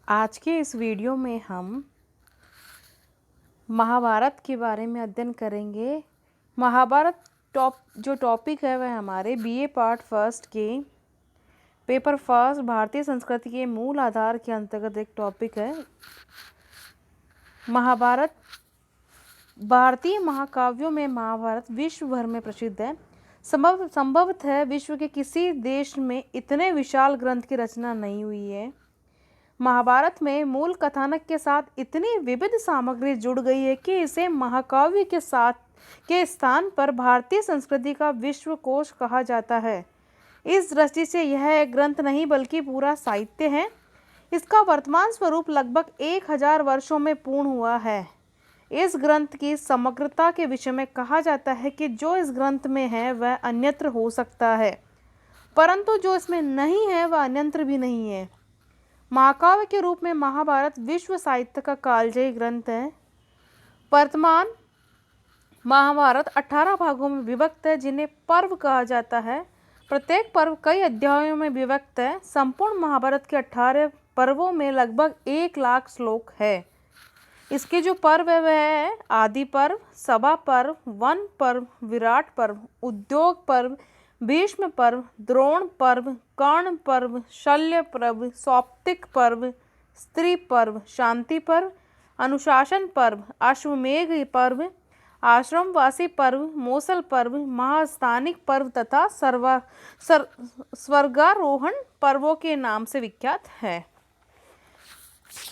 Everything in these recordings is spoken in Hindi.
आज के इस वीडियो में हम महाभारत के बारे में अध्ययन करेंगे। महाभारत जो टॉपिक है वह हमारे बीए पार्ट फर्स्ट के पेपर फर्स्ट भारतीय संस्कृति के मूल आधार के अंतर्गत एक टॉपिक है। महाभारत भारतीय महाकाव्यों में महाभारत विश्व भर में प्रसिद्ध है। संभवतः विश्व के किसी देश में इतने विशाल ग्रंथ की रचना नहीं हुई है। महाभारत में मूल कथानक के साथ इतनी विविध सामग्री जुड़ गई है कि इसे महाकाव्य के स्थान पर भारतीय संस्कृति का विश्वकोश कहा जाता है। इस दृष्टि से यह एक ग्रंथ नहीं बल्कि पूरा साहित्य है। इसका वर्तमान स्वरूप लगभग 1000 वर्षों में पूर्ण हुआ है। इस ग्रंथ की समग्रता के विषय में कहा जाता है कि जो इस ग्रंथ में है वह अन्यत्र हो सकता है, परंतु जो इसमें नहीं है वह अन्यत्र भी नहीं है। महाकाव्य के रूप में महाभारत विश्व साहित्य का कालजयी ग्रंथ है। वर्तमान महाभारत 18 भागों में विभक्त है, जिन्हें पर्व कहा जाता है। प्रत्येक पर्व कई अध्यायों में विभक्त है। संपूर्ण महाभारत के 18 पर्वों में लगभग 1 लाख श्लोक है। इसके जो पर्व है वह है आदि पर्व, सभा पर्व, वन पर्व, विराट पर्व, उद्योग पर्व, भीष्म पर्व, द्रोण पर्व, कर्ण पर्व, शल्य पर्व, सौप्तिक पर्व, स्त्री पर्व, शांति पर्व, अनुशासन पर्व, अश्वमेघ पर्व, आश्रमवासी पर्व, मौसल पर्व, महास्थानिक पर्व तथा स्वर्गारोहण पर्वों के नाम से विख्यात है।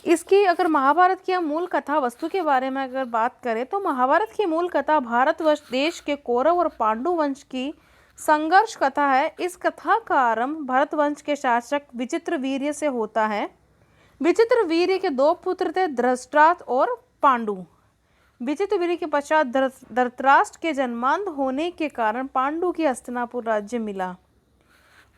इसकी अगर महाभारत की मूल कथा वस्तु के बारे में अगर बात करें तो महाभारत की मूल कथा भारतवर्ष देश के कौरव और पांडु वंश की संघर्ष कथा है। इस कथा का आरंभ भरतवंश के शासक विचित्रवीर्य से होता है। विचित्रवीर्य के 2 पुत्र थे, धृतराष्ट्र और पांडु। विचित्रवीर्य के पश्चात धृतराष्ट्र के जन्मांध होने के कारण पांडु की हस्तिनापुर राज्य मिला।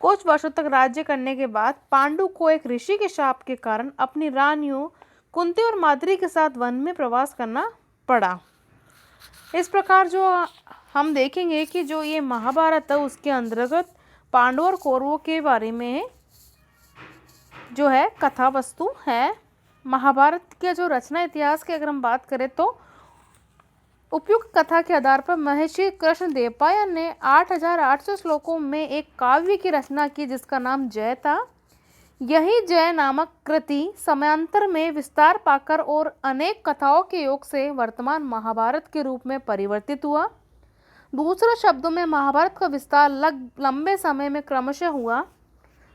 कुछ वर्षों तक राज्य करने के बाद पांडु को एक ऋषि के शाप के कारण अपनी रानियों कुंती और माद्री के साथ वन में प्रवास करना पड़ा। इस प्रकार जो हम देखेंगे कि जो ये महाभारत है उसके अंतर्गत पांडवों और कौरवों के बारे में जो है कथा वस्तु है। महाभारत के जो रचना इतिहास की अगर हम बात करें तो उपयुक्त कथा के आधार पर महर्षि कृष्णदेवराय ने 8800 श्लोकों में एक काव्य की रचना की जिसका नाम जय था। यही जय नामक कृति समयांतर में विस्तार पाकर और अनेक कथाओं के योग से वर्तमान महाभारत के रूप में परिवर्तित हुआ। दूसरे शब्दों में महाभारत का विस्तार लंबे समय में क्रमशः हुआ।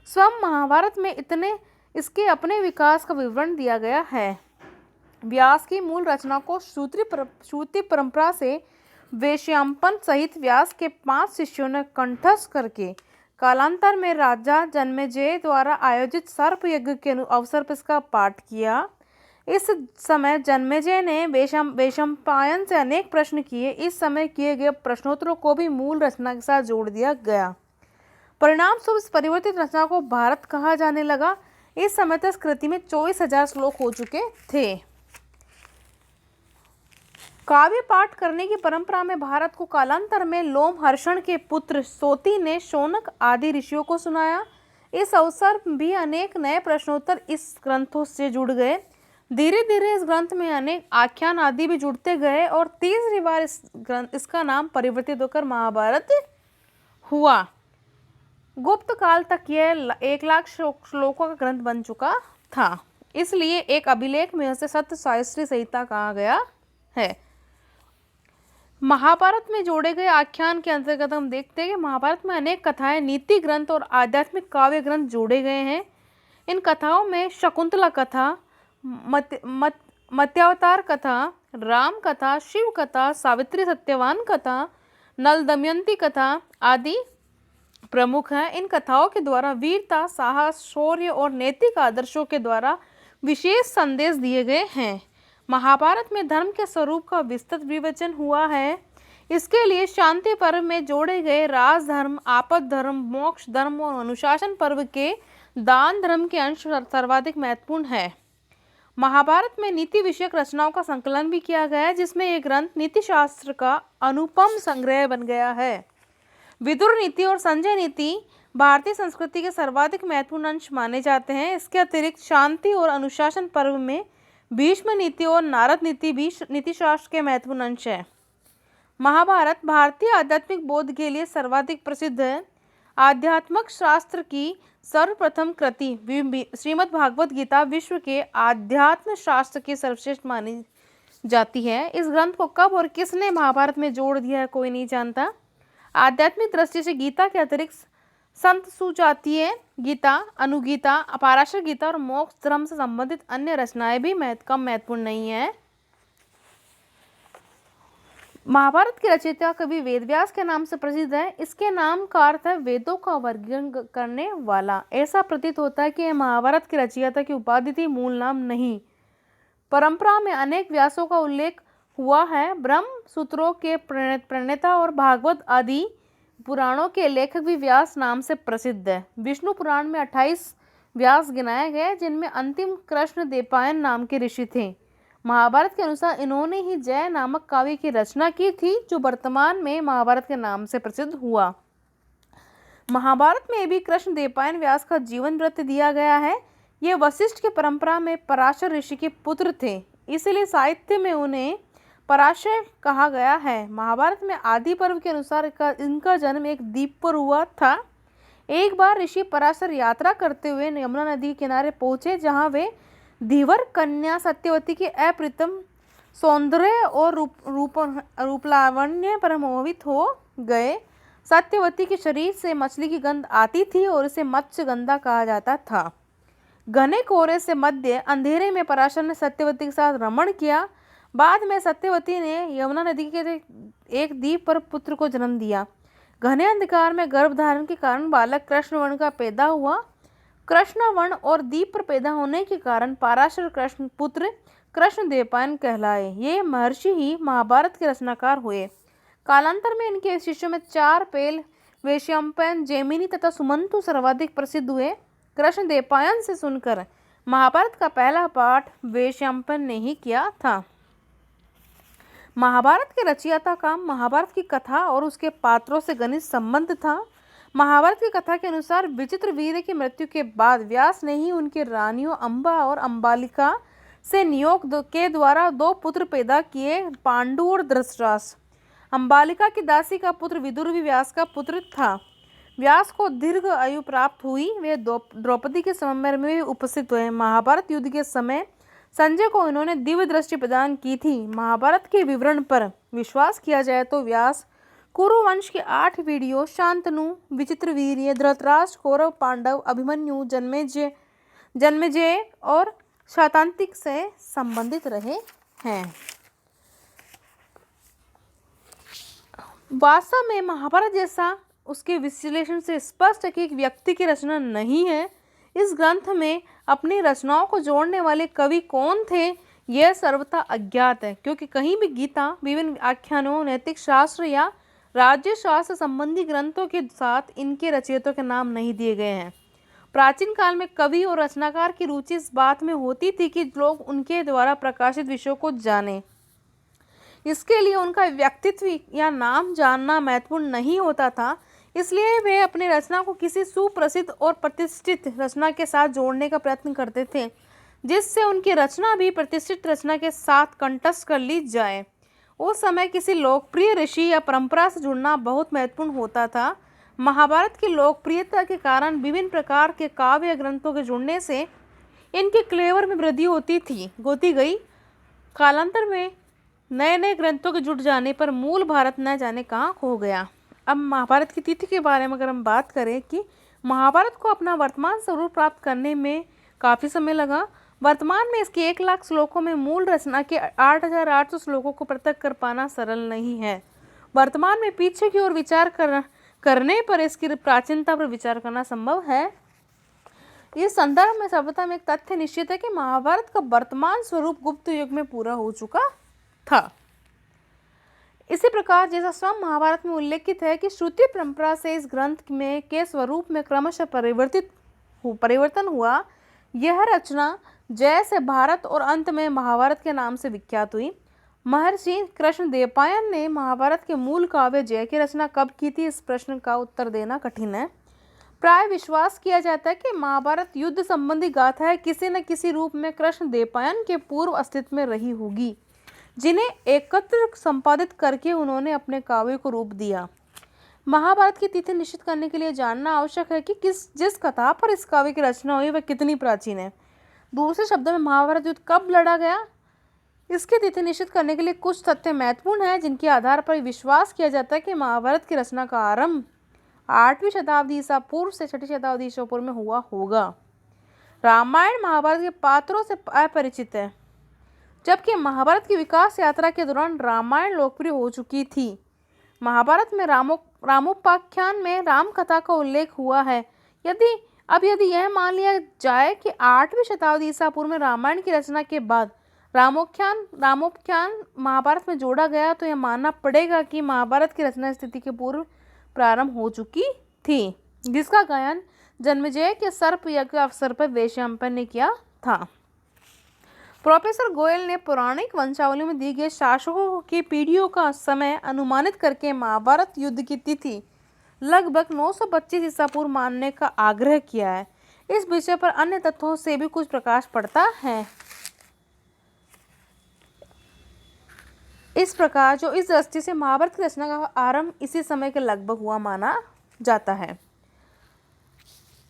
स्वयं महाभारत में इसके अपने विकास का विवरण दिया गया है। व्यास की मूल रचना को श्रुति परंपरा से वैशंपायन सहित व्यास के 5 शिष्यों ने कंठस्थ करके कालांतर में राजा जन्मेजय द्वारा आयोजित सर्प यज्ञ के अवसर पर इसका पाठ किया। इस समय जन्मेजय ने वैशंपायन से अनेक प्रश्न किए। इस समय किए गए प्रश्नोत्तरों को भी मूल रचना के साथ जोड़ दिया गया। परिणाम स्वरूप इस परिवर्तित रचना को भारत कहा जाने लगा। इस समय तक कृति में 24,000 श्लोक हो चुके थे। काव्य पाठ करने की परंपरा में भारत को कालांतर में लोमहर्षण के पुत्र सोती ने शौनक आदि ऋषियों को सुनाया। इस अवसर भी अनेक नए प्रश्नोत्तर इस ग्रंथों से जुड़ गए। धीरे धीरे इस ग्रंथ में अनेक आख्यान आदि भी जुड़ते गए और तीसरी बार इसका नाम परिवर्तित होकर महाभारत हुआ। गुप्त काल तक यह 1 लाख श्लोकों का ग्रंथ बन चुका था, इसलिए एक अभिलेख में इसे सत्य साहित्री संहिता कहा गया है। महाभारत में जोड़े गए आख्यान के अंतर्गत हम देखते हैं कि महाभारत में अनेक कथाएं, नीति ग्रंथ और आध्यात्मिक काव्य ग्रंथ जोड़े गए हैं। इन कथाओं में शकुंतला कथा, मत्स्यावतार कथा, राम कथा, शिव कथा, सावित्री सत्यवान कथा, नल दमयंती कथा आदि प्रमुख हैं। इन कथाओं के द्वारा वीरता, साहस, शौर्य और नैतिक आदर्शों के द्वारा विशेष संदेश दिए गए हैं। महाभारत में धर्म के स्वरूप का विस्तृत विवेचन हुआ है। इसके लिए शांति पर्व में जोड़े गए राजधर्म, आपद धर्म, मोक्ष धर्म और अनुशासन पर्व के दान धर्म के अंश सर्वाधिक महत्वपूर्ण है। महाभारत में नीति विषयक रचनाओं का संकलन भी किया गया है, जिसमें यह ग्रंथ नीति शास्त्र का अनुपम संग्रह बन गया है। विदुर नीति और संजय नीति भारतीय संस्कृति के सर्वाधिक महत्वपूर्ण अंश माने जाते हैं। इसके अतिरिक्त शांति और अनुशासन पर्व में भीष्म नीति और नारद नीति भी नीतिशास्त्र के महत्वपूर्ण अंश है। महाभारत भारतीय आध्यात्मिक बोध के लिए सर्वाधिक प्रसिद्ध है। आध्यात्मिक शास्त्र की सर्वप्रथम कृति श्रीमद् भागवत गीता विश्व के आध्यात्म शास्त्र की सर्वश्रेष्ठ मानी जाती है। इस ग्रंथ को कब और किसने महाभारत में जोड़ दिया है कोई नहीं जानता। आध्यात्मिक दृष्टि से गीता के अतिरिक्त संत सुजातीय गीता, अनुगीता, पराशर गीता और मोक्ष धर्म से संबंधित अन्य रचनाएं भी कम महत्वपूर्ण नहीं है। महाभारत के रचयिता कवि वेदव्यास के नाम से प्रसिद्ध है। इसके नाम का अर्थ है वेदों का वर्णन करने वाला। ऐसा प्रतीत होता है कि महाभारत के रचयिता की उपाधि थी, मूल नाम नहीं। परंपरा में अनेक व्यासों का उल्लेख हुआ है। ब्रह्म सूत्रों के प्रणेता और भागवत आदि पुराणों के लेखक भी व्यास नाम से प्रसिद्ध है। विष्णु पुराण में 28 व्यास गिनाए गए, जिनमें अंतिम कृष्ण द्वैपायन नाम के ऋषि थे। महाभारत के अनुसार इन्होंने ही जय नामक काव्य की रचना की थी, जो वर्तमान में महाभारत के नाम से प्रसिद्ध हुआ। महाभारत में भी कृष्ण द्वैपायन व्यास का जीवन वृत्त दिया गया है। ये वशिष्ठ की परंपरा में पराशर ऋषि के पुत्र थे, इसलिए साहित्य में उन्हें पराशर कहा गया है। महाभारत में आदि पर्व के अनुसार इनका जन्म एक द्वीप पर हुआ था। एक बार ऋषि पराशर यात्रा करते हुए यमुना नदी के किनारे पहुंचे, जहां वे धीवर कन्या सत्यवती के अप्रतिम सौंदर्य और रूपलावण्य पर मोहित हो गए। सत्यवती के शरीर से मछली की गंध आती थी और इसे मत्स्य गंधा कहा जाता था। घने कोहरे से मध्य अंधेरे में पराशर ने सत्यवती के साथ रमण किया। बाद में सत्यवती ने यमुना नदी के एक द्वीप पर पुत्र को जन्म दिया। घने अंधकार में गर्भधारण के कारण बालक कृष्णवर्ण का पैदा हुआ। कृष्णवर्ण और द्वीप पर पैदा होने के कारण पराशर कृष्ण पुत्र कृष्ण द्वैपायन कहलाए। ये महर्षि ही महाभारत के रचनाकार हुए। कालांतर में इनके शिष्यों में 4 पेल, वैशंपायन, जैमिनी तथा सुमंतु सर्वाधिक प्रसिद्ध हुए। कृष्ण द्वैपायन से सुनकर महाभारत का पहला पाठ वैशंपायन ने ही किया था। महाभारत के रचयिता का महाभारत की कथा और उसके पात्रों से घनिष्ठ संबंध था। महाभारत की कथा के अनुसार विचित्रवीर्य की मृत्यु के बाद व्यास ने ही उनकी रानियों अंबा और अंबालिका से नियोग के द्वारा 2 पुत्र पैदा किए, पांडु और धृतराष्ट्र। अंबालिका की दासी का पुत्र विदुर भी व्यास का पुत्र था। व्यास को दीर्घ आयु प्राप्त हुई। वे द्रौपदी के स्वयंवर में भी उपस्थित हुए। महाभारत युद्ध के समय संजय को इन्होंने दिव्य दृष्टि प्रदान की थी। महाभारत के विवरण पर विश्वास किया जाए तो व्यास कुरुवंश के 8 वीडियो शांतनु, विचित्रवीर्य, धृतराष्ट्र, कौरव, पांडव, अभिमन्यु, जन्मेजय और शतांतिक से संबंधित रहे हैं। वास्तव में महाभारत जैसा उसके विश्लेषण से स्पष्ट है कि एक व्यक्ति की रचना नहीं है। इस ग्रंथ में अपनी रचनाओं को जोड़ने वाले कवि कौन थे, यह सर्वथा अज्ञात है, क्योंकि कहीं भी गीता, विभिन्न आख्यानों, नैतिक शास्त्र या राज्य शास्त्र संबंधी ग्रंथों के साथ इनके रचयिताओं के नाम नहीं दिए गए हैं। प्राचीन काल में कवि और रचनाकार की रुचि इस बात में होती थी कि लोग उनके द्वारा प्रकाशित विषयों को जानें। इसके लिए उनका व्यक्तित्व या नाम जानना महत्वपूर्ण नहीं होता था। इसलिए वे अपनी रचना को किसी सुप्रसिद्ध और प्रतिष्ठित रचना के साथ जोड़ने का प्रयत्न करते थे, जिससे उनकी रचना भी प्रतिष्ठित रचना के साथ कंठस्थ कर ली जाए। उस समय किसी लोकप्रिय ऋषि या परंपरा से जुड़ना बहुत महत्वपूर्ण होता था। महाभारत की लोकप्रियता के कारण विभिन्न प्रकार के काव्य ग्रंथों के जुड़ने से इनके क्लेवर में वृद्धि होती गई। कालांतर में नए नए ग्रंथों के जुड़ जाने पर मूल भारत न जाने कहाँ खो गया। अब महाभारत की तिथि के बारे में अगर हम बात करें कि महाभारत को अपना वर्तमान स्वरूप प्राप्त करने में काफ़ी समय लगा। वर्तमान में इसके 1 लाख श्लोकों में मूल रचना के 8800 श्लोकों को पृथक कर पाना सरल नहीं है। वर्तमान में पीछे की ओर विचार करने पर इसकी प्राचीनता पर विचार करना संभव है। इस संदर्भ में सर्वप्रथम एक तथ्य निश्चित है कि महाभारत का वर्तमान स्वरूप गुप्त युग में पूरा हो चुका था। इसी प्रकार जैसा स्वयं महाभारत में उल्लेखित है कि श्रुति परंपरा से इस ग्रंथ में के स्वरूप में क्रमशः परिवर्तन हुआ, यह रचना जय से भारत और अंत में महाभारत के नाम से विख्यात हुई। महर्षि कृष्ण द्वैपायन ने महाभारत के मूल काव्य जय की रचना कब की थी, इस प्रश्न का उत्तर देना कठिन है। प्राय विश्वास किया जाता है कि महाभारत युद्ध संबंधी गाथा है, किसी न किसी रूप में कृष्ण द्वैपायन के पूर्व अस्तित्व में रही होगी, जिन्हें एकत्र संपादित करके उन्होंने अपने काव्य को रूप दिया। महाभारत की तिथि निश्चित करने के लिए जानना आवश्यक है कि जिस कथा पर इस काव्य की रचना हुई वह कितनी प्राचीन है। दूसरे शब्दों में महाभारत युद्ध कब लड़ा गया, इसकी तिथि निश्चित करने के लिए कुछ तथ्य महत्वपूर्ण हैं, जिनके आधार पर विश्वास किया जाता है कि महाभारत की रचना का आरंभ 8वीं शताब्दी ईसा पूर्व से 6ठी शताब्दी ईसा पूर्व में हुआ होगा। रामायण महाभारत के पात्रों से अपरिचित है, जबकि महाभारत की विकास यात्रा के दौरान रामायण लोकप्रिय हो चुकी थी। महाभारत में रामोपाख्यान में राम कथा का उल्लेख हुआ है। यदि यह मान लिया जाए कि 8वीं शताब्दी ईसा पूर्व में रामायण की रचना के बाद रामोपाख्यान महाभारत में जोड़ा गया, तो यह मानना पड़ेगा कि महाभारत की रचना स्थिति के पूर्व प्रारंभ हो चुकी थी, जिसका गायन जन्मेजय के सर्प यज्ञ के अवसर पर वैशंपायन ने किया था। प्रोफेसर गोयल ने पौराणिक वंशावली में दी गई शासकों की पीढ़ियों का समय अनुमानित करके महाभारत युद्ध की तिथि लगभग 925 ईसा पूर्व मानने का आग्रह किया है। इस विषय पर अन्य तथ्यों से भी कुछ प्रकाश पड़ता है। इस प्रकार जो इस दृष्टि से महाभारत की रचना का आरंभ इसी समय के लगभग हुआ माना जाता है।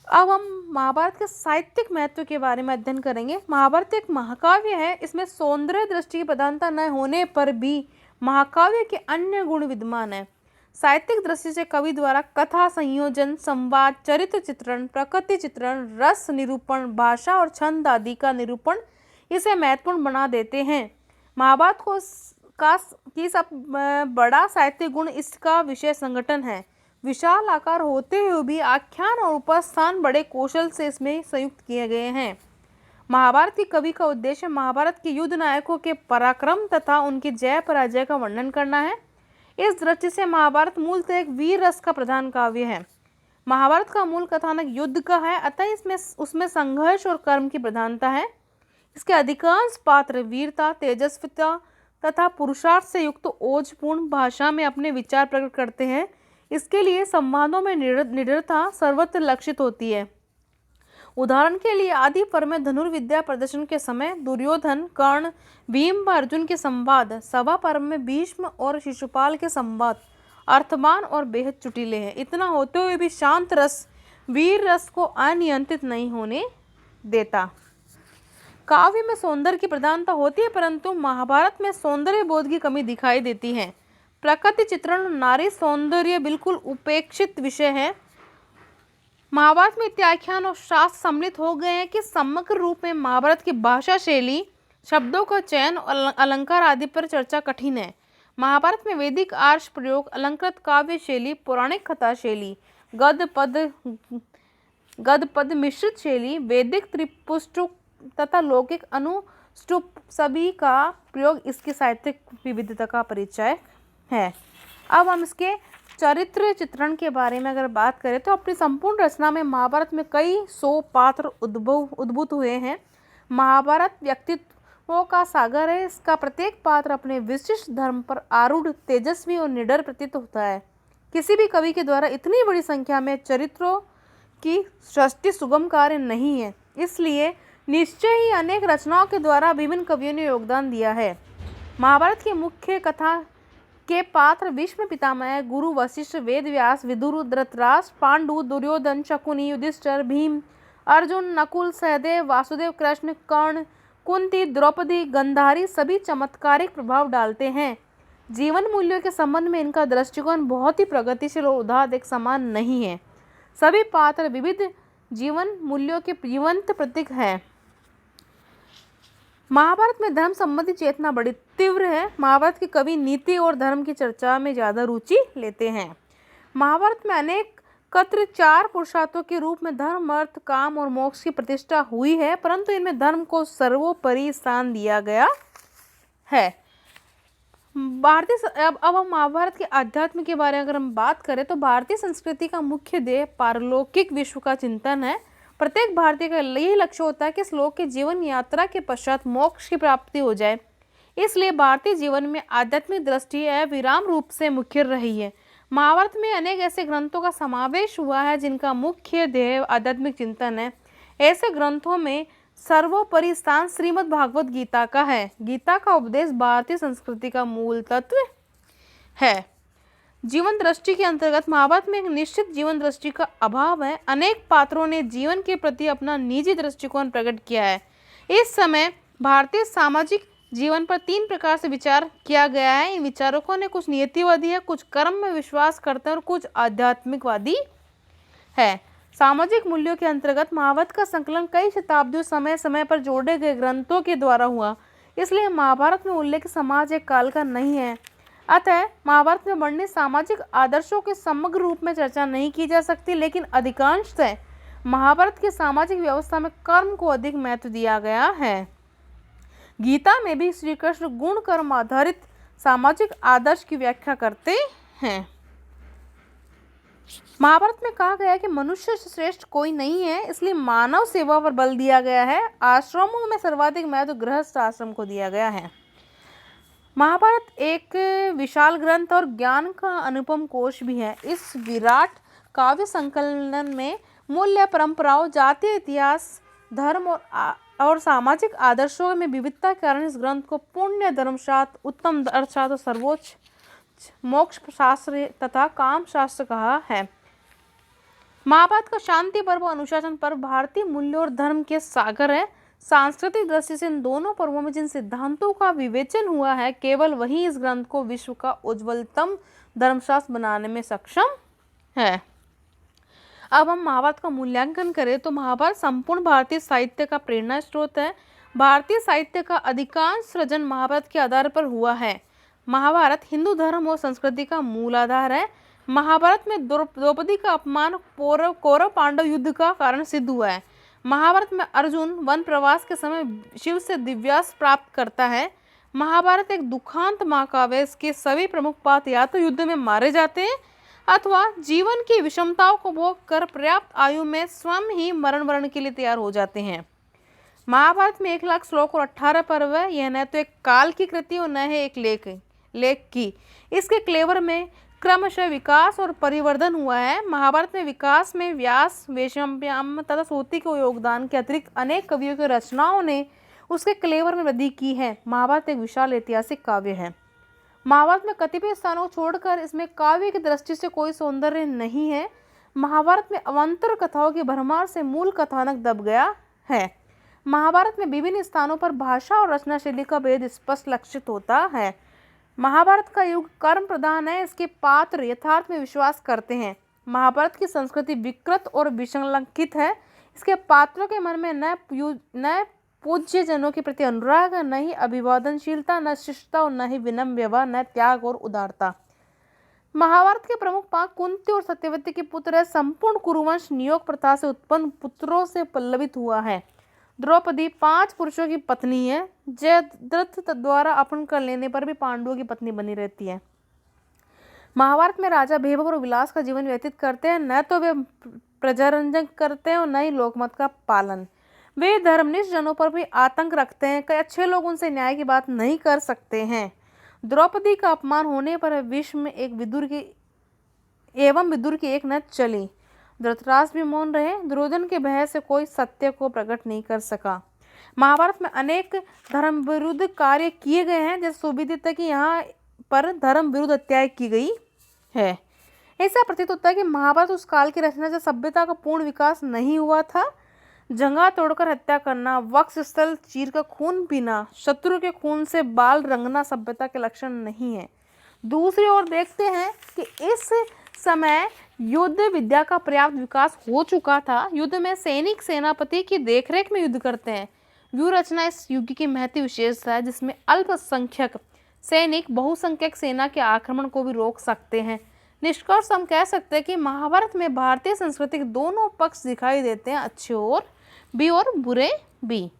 अब हम महाभारत के साहित्यिक महत्व के बारे में अध्ययन करेंगे। महाभारत एक महाकाव्य है। इसमें सौंदर्य दृष्टि की प्रधानता न होने पर भी महाकाव्य के अन्य गुण विद्यमान है। साहित्यिक दृष्टि से कवि द्वारा कथा संयोजन, संवाद, चरित्र चित्रण, प्रकृति चित्रण, रस निरूपण, भाषा और छंद आदि का निरूपण इसे महत्वपूर्ण बना देते हैं। महाभारत की सब बड़ा साहित्यिक गुण इसका विषय संगठन है। विशाल आकार होते हुए भी आख्यान और उपस्थान बड़े कौशल से इसमें संयुक्त किए गए हैं। महाभारत की कवि का उद्देश्य महाभारत के युद्ध नायकों के पराक्रम तथा उनकी जय पराजय का वर्णन करना है। इस दृष्टि से महाभारत मूलतः एक वीर रस का प्रधान काव्य है। महाभारत का मूल कथानक युद्ध का है, अतः उसमें संघर्ष और कर्म की प्रधानता है। इसके अधिकांश पात्र वीरता, तेजस्विता तथा पुरुषार्थ से युक्त ओजपूर्ण भाषा में अपने विचार प्रकट करते हैं। इसके लिए संवादों में निडरता सर्वत्र लक्षित होती है। उदाहरण के लिए आदि पर्व में धनुर्विद्या प्रदर्शन के समय दुर्योधन, कर्ण, भीम व अर्जुन के संवाद, सभा पर्व में भीष्म और शिशुपाल के संवाद अर्थवान और बेहद चुटीले हैं। इतना होते हुए भी शांत रस वीर रस को अनियंत्रित नहीं होने देता। काव्य में सौंदर्य की प्रधानता होती है, परंतु महाभारत में सौंदर्य बोध की कमी दिखाई देती है। प्रकृति चित्रण और नारी सौंदर्य बिल्कुल उपेक्षित विषय है। महाभारत में इत्याख्यान और शास्त्र सम्मिलित हो गए हैं कि समग्र रूप में महाभारत की भाषा शैली, शब्दों का चयन और अलंकार आदि पर चर्चा कठिन है। महाभारत में वैदिक आर्ष प्रयोग, अलंकृत काव्य शैली, पौराणिक कथा शैली, गद्य पद मिश्रित शैली, वैदिक त्रिपुष्टुक तथा लौकिक अनुष्टुप सभी का प्रयोग इसकी साहित्यिक विविधता का परिचय है। अब हम इसके चरित्र चित्रण के बारे में अगर बात करें तो अपनी संपूर्ण रचना में महाभारत में कई 100 पात्र उद्भूत हुए हैं। महाभारत व्यक्तित्वों का सागर है। इसका प्रत्येक पात्र अपने विशिष्ट धर्म पर आरूढ़, तेजस्वी और निडर प्रतीत होता है। किसी भी कवि के द्वारा इतनी बड़ी संख्या में चरित्रों की सृष्टि सुगम कार्य नहीं है, इसलिए निश्चय ही अनेक रचनाओं के द्वारा विभिन्न कवियों ने योगदान दिया है। महाभारत की मुख्य कथा के पात्र भीष्म पितामह, गुरु वशिष्ठ, वेद व्यास, विदुर, धृतराष्ट्र, पांडु, दुर्योधन, शकुनी, युधिष्ठिर, भीम, अर्जुन, नकुल, सहदेव, वासुदेव, कृष्ण, कर्ण, कुंती, द्रौपदी, गंधारी सभी चमत्कारिक प्रभाव डालते हैं। जीवन मूल्यों के संबंध में इनका दृष्टिकोण बहुत ही प्रगतिशील और उदार एक समान नहीं है। सभी पात्र विविध जीवन मूल्यों के जीवंत प्रतीक हैं। महाभारत में धर्म संबंधी चेतना बड़ी तीव्र है। महाभारत के कवि नीति और धर्म की चर्चा में ज़्यादा रुचि लेते हैं। महाभारत में अनेक कत्र 4 पुरुषार्थों के रूप में धर्म, अर्थ, काम और मोक्ष की प्रतिष्ठा हुई है, परंतु इनमें धर्म को सर्वोपरि स्थान दिया गया है। अब हम महाभारत के अध्यात्म के बारे में अगर हम बात करें तो भारतीय संस्कृति का मुख्य ध्येय पारलौकिक विश्व का चिंतन है। प्रत्येक भारतीय का यही लक्ष्य होता है कि इस लोक के जीवन यात्रा के पश्चात मोक्ष की प्राप्ति हो जाए। इसलिए भारतीय जीवन में आध्यात्मिक दृष्टि अविराम रूप से मुख्य रही है। महाभारत में अनेक ऐसे ग्रंथों का समावेश हुआ है जिनका मुख्य ध्येय आध्यात्मिक चिंतन है। ऐसे ग्रंथों में सर्वोपरि स्थान श्रीमद् भागवत गीता का है। गीता का उपदेश भारतीय संस्कृति का मूल तत्व है। जीवन दृष्टि के अंतर्गत महाभारत में एक निश्चित जीवन दृष्टि का अभाव है। अनेक पात्रों ने जीवन के प्रति अपना निजी दृष्टिकोण प्रकट किया है। इस समय भारतीय सामाजिक जीवन पर 3 प्रकार से विचार किया गया है। इन विचारकों ने कुछ नियतिवादी है, कुछ कर्म में विश्वास करते हैं और कुछ आध्यात्मिकवादी है। सामाजिक मूल्यों के अंतर्गत महाभारत का संकलन कई शताब्दियों समय समय पर जोड़े गए ग्रंथों के द्वारा हुआ, इसलिए महाभारत में उल्लेख समाज एक काल का नहीं है। अतः महाभारत में वर्णित सामाजिक आदर्शों के समग्र रूप में चर्चा नहीं की जा सकती, लेकिन अधिकांशतः महाभारत की सामाजिक व्यवस्था में कर्म को अधिक महत्व दिया गया है। गीता में भी श्री कृष्ण गुण कर्म आधारित सामाजिक आदर्श की व्याख्या करते हैं। महाभारत में कहा गया है कि मनुष्य से श्रेष्ठ कोई नहीं है, इसलिए मानव सेवा पर बल दिया गया है। आश्रमों में सर्वाधिक महत्व गृहस्थ आश्रम को दिया गया है। महाभारत एक विशाल ग्रंथ और ज्ञान का अनुपम कोश भी है। इस विराट काव्य संकलन में मूल्य, परंपराओं, जातीय इतिहास, धर्म और सामाजिक आदर्शों में विविधता के कारण इस ग्रंथ को पुण्य, धर्मशास्त्र, उत्तम अर्थशास्त्र, सर्वोच्च मोक्ष शास्त्र तथा काम शास्त्र कहा है। महाभारत का शांति पर्व और अनुशासन पर्व भारतीय मूल्यों और धर्म के सागर है। सांस्कृतिक दृष्टि से इन दोनों पर्वों में जिन सिद्धांतों का विवेचन हुआ है, केवल वही इस ग्रंथ को विश्व का उज्ज्वलतम धर्मशास्त्र बनाने में सक्षम है। अब हम महाभारत का मूल्यांकन करें तो महाभारत संपूर्ण भारतीय साहित्य का प्रेरणा स्रोत है। भारतीय साहित्य का अधिकांश सृजन महाभारत के आधार पर हुआ है। महाभारत हिंदू धर्म और संस्कृति का मूल आधार है। महाभारत में द्रौपदी का अपमान कौरव पांडव युद्ध का कारण सिद्ध हुआ है। महाभारत में अर्जुन वन प्रवास के समय शिव से दिव्यास्त्र प्राप्त करता है। महाभारत एक दुखांत महाकाव्य है। इसके सभी प्रमुख पात्र या तो युद्ध में मारे जाते हैं अथवा जीवन की विषमताओं को भोग कर पर्याप्त आयु में स्वयं ही मरण वरण के लिए तैयार हो जाते हैं। महाभारत में 1,00,000 श्लोक और 18 पर्व है। यह न तो एक काल की कृति और न है एक लेख की। इसके क्लेवर में क्रमशः विकास और परिवर्धन हुआ है। महाभारत में विकास में व्यास, वैशंपायन तथा सूति के योगदान के अतिरिक्त अनेक कवियों की रचनाओं ने उसके क्लेवर में वृद्धि की है। महाभारत एक विशाल ऐतिहासिक काव्य है। महाभारत में कतिपय स्थानों को छोड़कर इसमें काव्य की दृष्टि से कोई सौंदर्य नहीं है। महाभारत में अवान्तर कथाओं की भरमार से मूल कथानक दब गया है। महाभारत में विभिन्न स्थानों पर भाषा और रचना शैली का भेद स्पष्ट लक्षित होता है। महाभारत का युग कर्म प्रधान है। इसके पात्र यथार्थ में विश्वास करते हैं। महाभारत की संस्कृति विकृत और विसंलग्नित है। इसके पात्रों के मन में न पूज्य जनों के प्रति अनुराग, न ही अभिवादनशीलता, न शिष्टता और न ही विनम्र व्यवहार, न त्याग और उदारता। महाभारत के प्रमुख पात्र कुंती और सत्यवती के पुत्र है। संपूर्ण कुरुवंश नियोग प्रथा से उत्पन्न पुत्रों से पल्लवित हुआ है। द्रौपदी 5 पुरुषों की पत्नी है। जयद्रथ द्वारा अपहरण कर लेने पर भी पांडवों की पत्नी बनी रहती है। महाभारत में राजा वैभव और विलास का जीवन व्यतीत करते हैं। न तो वे प्रजारंजन करते हैं और न ही लोकमत का पालन। वे धर्मनिष्ठ जनों पर भी आतंक रखते हैं। कई अच्छे लोग उनसे न्याय की बात नहीं कर सकते हैं। द्रौपदी का अपमान होने पर विश्व में एक विदुर की एक न चली। धृतराष्ट्र भी मौन रहे। दुर्योधन के भय से कोई सत्य को प्रकट नहीं कर सका। महाभारत में अनेक धर्म विरुद्ध कार्य किए गए हैं। जैसे सुविदित है कि यहाँ पर धर्म विरुद्ध हत्याएं की गई है। ऐसा प्रतीत होता है कि महाभारत उस काल की रचना से सभ्यता का पूर्ण विकास नहीं हुआ था। जंगा तोड़कर हत्या करना, वक्षस्थल चीर का खून पीना, शत्रु के खून से बाल रंगना सभ्यता के लक्षण नहीं है। दूसरी ओर देखते हैं कि इस समय युद्ध विद्या का पर्याप्त विकास हो चुका था। युद्ध में सैनिक सेनापति की देखरेख में युद्ध करते हैं। व्यूह रचना इस युग की महती विशेषता है, जिसमें अल्पसंख्यक सैनिक बहुसंख्यक सेना के आक्रमण को भी रोक सकते हैं। निष्कर्ष हम कह सकते हैं कि महाभारत में भारतीय संस्कृति के दोनों पक्ष दिखाई देते हैं, अच्छे और भी और बुरे भी।